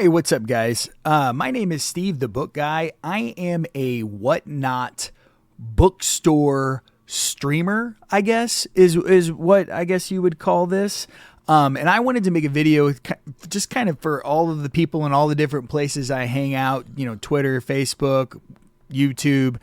Hey, what's up, guys? My name is Steve, the book guy. I am a WhatNot bookstore streamer, I guess, is what I guess you would call this. And I wanted to make a video just kind of for all of the people in all the different places I hang out, Twitter, Facebook, YouTube,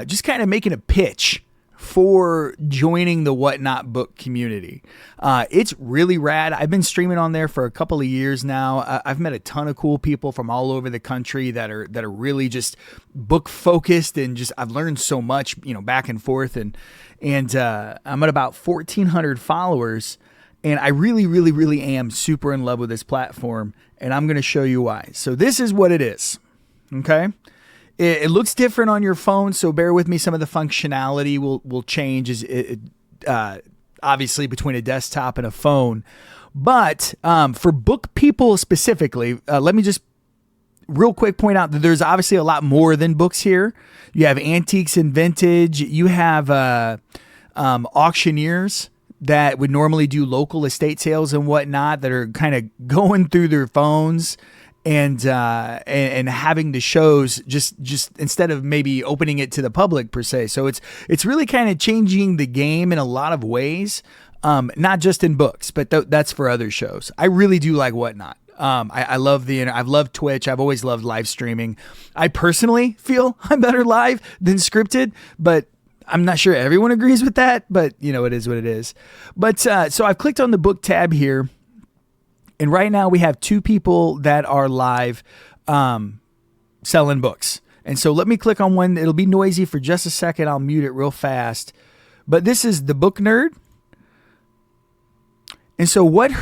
just kind of making a pitch for joining the WhatNot book community. It's really rad. I've been streaming on there for a couple of years now. I've met a ton of cool people from all over the country that are really just book focused, and just I've learned so much, back and forth, and I'm at about 1,400 followers, and I really am super in love with this platform, and I'm going to show you why. So this is what it is. Okay. It looks different on your phone, so bear with me. Some of the functionality will change obviously between a desktop and a phone. But for book people specifically, let me just real quick point out that there's obviously a lot more than books here. You have antiques and vintage. You have auctioneers that would normally do local estate sales and whatnot that are kind of going through their phones and having the shows just instead of maybe opening it to the public per se. So it's really kind of changing the game in a lot of ways, not just in books, but that's for other shows. I really do like WhatNot. I love I've loved Twitch. I've always loved live streaming. I personally feel I'm better live than scripted, but I'm not sure everyone agrees with that, but it is what it is. But so I've clicked on the book tab here. And right now we have two people that are live selling books. And so let me click on one. It'll be noisy for just a second. I'll mute it real fast. But this is the Book Nerd. And so what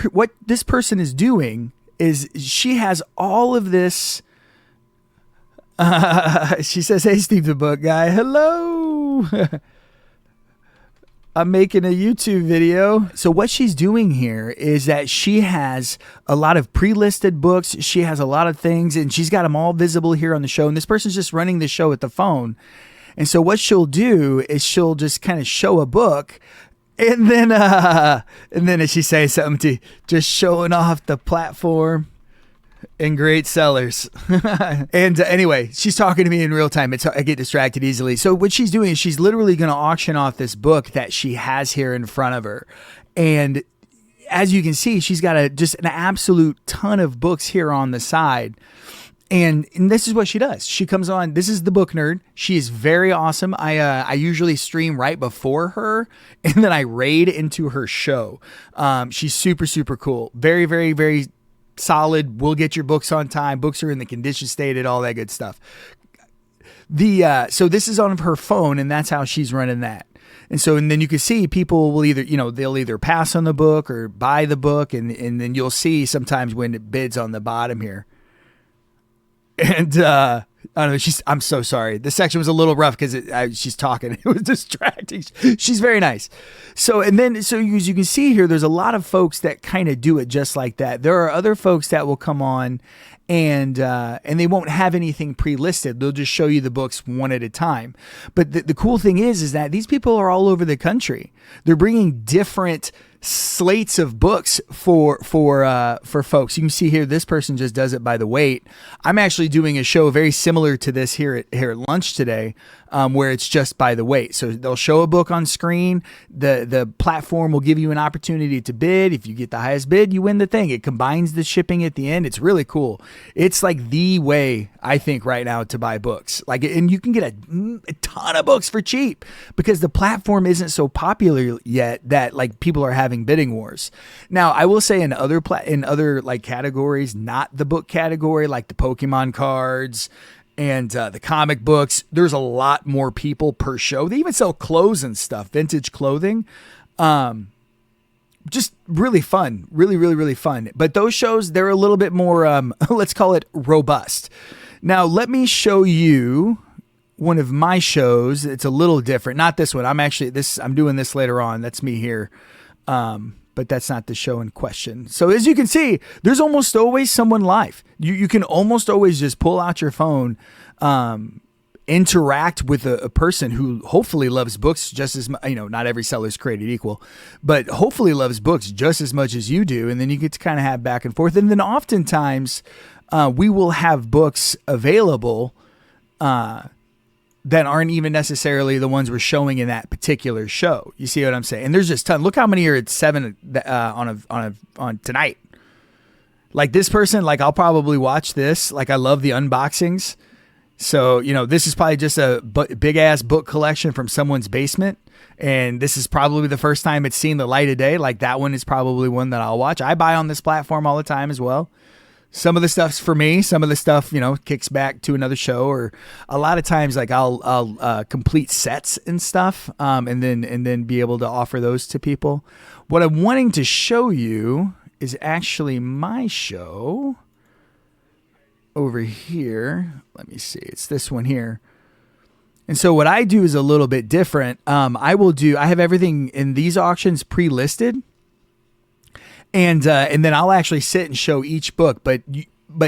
this person is doing is she has all of this. She says, "Hey, Steve the book guy. Hello." I'm making a YouTube video. So what she's doing here is that she has a lot of pre-listed books. She has a lot of things, and she's got them all visible here on the show. And this person's just running the show with the phone. And so what she'll do is she'll just kind of show a book, and then as she says something to just showing off the platform and great sellers. And anyway, she's talking to me in real time. I get distracted easily. So what she's doing is she's literally going to auction off this book that she has here in front of her. And as you can see, she's got just an absolute ton of books here on the side. And this is what she does. She comes on. This is the Book Nerd. She is very awesome. I usually stream right before her, and then I raid into her show. She's super cool. Very solid. We'll get your books on time. Books are in the condition stated, all that good stuff. So this is on her phone, and that's how she's running that. And then you can see people will either, they'll either pass on the book or buy the book. And then you'll see sometimes when it bids on the bottom here. And, I don't know. I'm so sorry. This section was a little rough because she's talking. It was distracting. She's very nice. So as you can see here, there's a lot of folks that kind of do it just like that. There are other folks that will come on and they won't have anything pre-listed. They'll just show you the books one at a time. But the cool thing is that these people are all over the country. They're bringing different slates of books for folks. You can see here, this person just does it by the weight. I'm actually doing a show very similar to this here at lunch today, where it's just by the weight. So they'll show a book on screen. The platform will give you an opportunity to bid. If you get the highest bid, you win the thing. It combines the shipping at the end. It's really cool. It's like the way, I think, right now to buy books. And you can get a ton of books for cheap because the platform isn't so popular yet that people are having bidding wars. Now, I will say in other categories, not the book category, like the Pokemon cards and the comic books, there's a lot more people per show. They even sell clothes and stuff, vintage clothing. Just really fun, really fun. But those shows, they're a little bit more, let's call it robust. Now, let me show you one of my shows. It's a little different. Not this one. I'm doing this later on. That's me here. But that's not the show in question. So as you can see, there's almost always someone live. You can almost always just pull out your phone, interact with a person who hopefully loves books just as much. Not every seller is created equal, but hopefully loves books just as much as you do. And then you get to kind of have back and forth. And then oftentimes, we will have books available that aren't even necessarily the ones we're showing in that particular show. You see what I'm saying? And there's just ton. Look how many are at 7 on tonight. Like this person, like I'll probably watch this. Like I love the unboxings. So, this is probably just a big ass book collection from someone's basement. And this is probably the first time it's seen the light of day. Like that one is probably one that I'll watch. I buy on this platform all the time as well. Some of the stuff's for me. Some of the stuff, kicks back to another show, or a lot of times like I'll complete sets and stuff. And then be able to offer those to people. What I'm wanting to show you is actually my show over here. Let me see. It's this one here. And so what I do is a little bit different. I have everything in these auctions pre-listed. And then I'll actually sit and show each book, but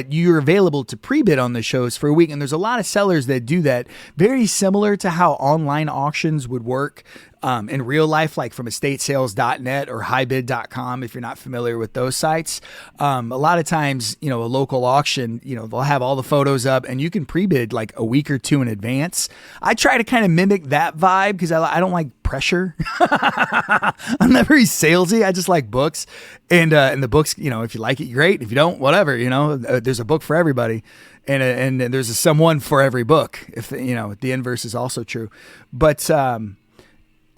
you're available to pre-bid on the shows for a week. And there's a lot of sellers that do that, very similar to how online auctions would work in real life, like from estatesales.net or highbid.com, if you're not familiar with those sites. A lot of times, a local auction, they'll have all the photos up and you can pre-bid like a week or two in advance. I try to kind of mimic that vibe because I don't like pressure. I'm not very salesy. I just like books. And the books, if you like it, great. If you don't, whatever, there's a book for everybody. And there's someone for every book. If the inverse is also true. But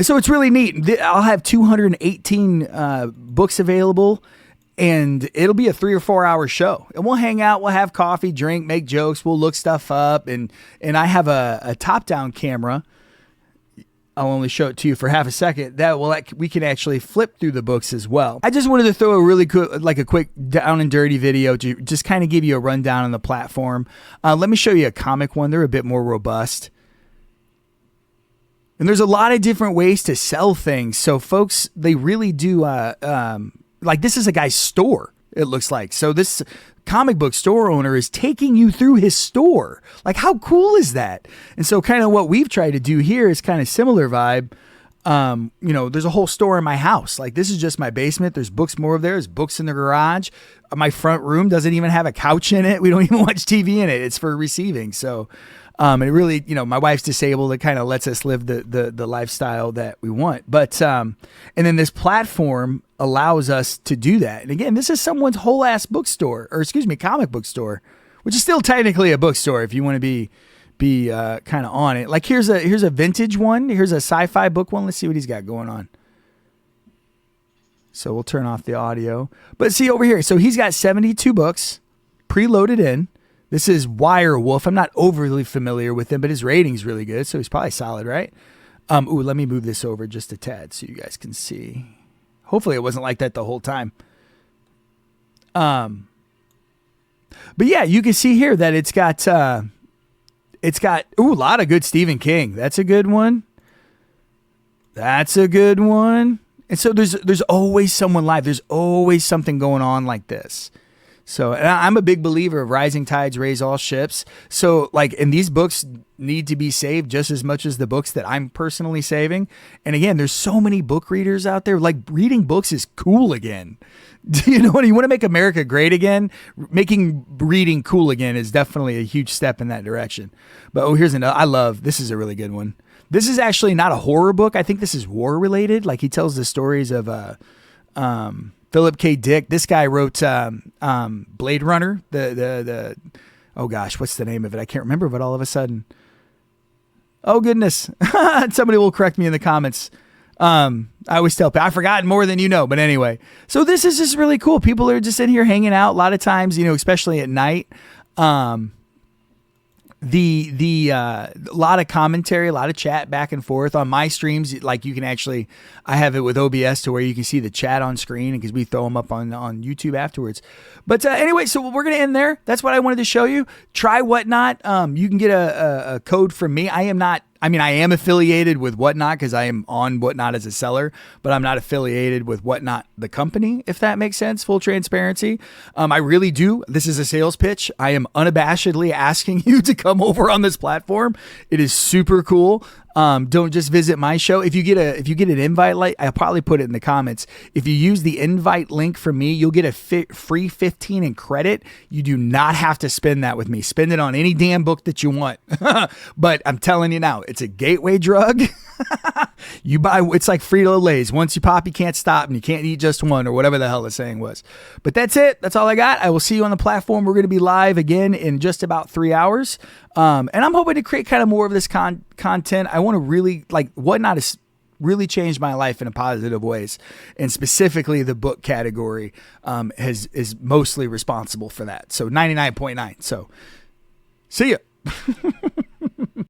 so it's really neat. I'll have 218 books available, and it'll be a 3 or 4 hour show. And we'll hang out, we'll have coffee, drink, make jokes, we'll look stuff up, and I have a top-down camera. I'll only show it to you for half a second. We can actually flip through the books as well. I just wanted to throw a really cool, like a quick down and dirty video to just kind of give you a rundown on the platform. Let me show you a comic one. They're a bit more robust. And there's a lot of different ways to sell things. So folks, they really do, like this is a guy's store, it looks like. So this comic book store owner is taking you through his store. Like how cool is that? And so kind of what we've tried to do here is kind of similar vibe. There's a whole store in my house. Like this is just my basement. There's books more over there. There's books in the garage. My front room doesn't even have a couch in it. We don't even watch TV in it. It's for receiving. So, and it really, my wife's disabled. It kind of lets us live the lifestyle that we want. But, and then this platform allows us to do that. And again, this is someone's whole ass bookstore, or comic book store, which is still technically a bookstore if you want to be kind of on it. Like here's a vintage one. Here's a sci-fi book one. Let's see what he's got going on. So we'll turn off the audio. But see over here. So he's got 72 books preloaded in. This is Wirewolf. I'm not overly familiar with him, but his rating's really good, so he's probably solid, right? Let me move this over just a tad so you guys can see. Hopefully it wasn't like that the whole time. But yeah, you can see here that it's got a lot of good Stephen King. That's a good one. That's a good one. And so there's always someone live. There's always something going on like this. So and I'm a big believer of rising tides raise all ships. So and these books need to be saved just as much as the books that I'm personally saving. And again, there's so many book readers out there. Like reading books is cool again. Do you know what? You want to make America great again? Making reading cool again is definitely a huge step in that direction. But here's another. This is a really good one. This is actually not a horror book. I think this is war related. Like he tells the stories of Philip K. Dick. This guy wrote Blade Runner. Oh gosh, what's the name of it? I can't remember, but all of a sudden, oh goodness, somebody will correct me in the comments. I always tell people I've forgotten more than you know, but anyway. So this is just really cool. People are just in here hanging out. A lot of times, especially at night. A lot of commentary, a lot of chat back and forth on my streams. Like you can actually, I have it with OBS to where you can see the chat on screen because we throw them up on YouTube afterwards. But anyway, so we're going to end there. That's what I wanted to show you. Try WhatNot. You can get a code from me. I am affiliated with WhatNot because I am on WhatNot as a seller, but I'm not affiliated with WhatNot, the company, if that makes sense. Full transparency. I really do. This is a sales pitch. I am unabashedly asking you to come over on this platform. It is super cool. Don't just visit my show. If you get an invite, like I'll probably put it in the comments. If you use the invite link from me, you'll get a free 15 in credit. You do not have to spend that with me. Spend it on any damn book that you want. But I'm telling you now, it's a gateway drug. You buy, it's like Frito-Lay's. Once you pop, you can't stop, and you can't eat just one, or whatever the hell the saying was. But that's it. That's all I got. I will see you on the platform. We're going to be live again in just about 3 hours. And I'm hoping to create kind of more of this content. I want to really, like, WhatNot has really changed my life in a positive ways. And specifically the book category is mostly responsible for that. So 99.9. So see ya.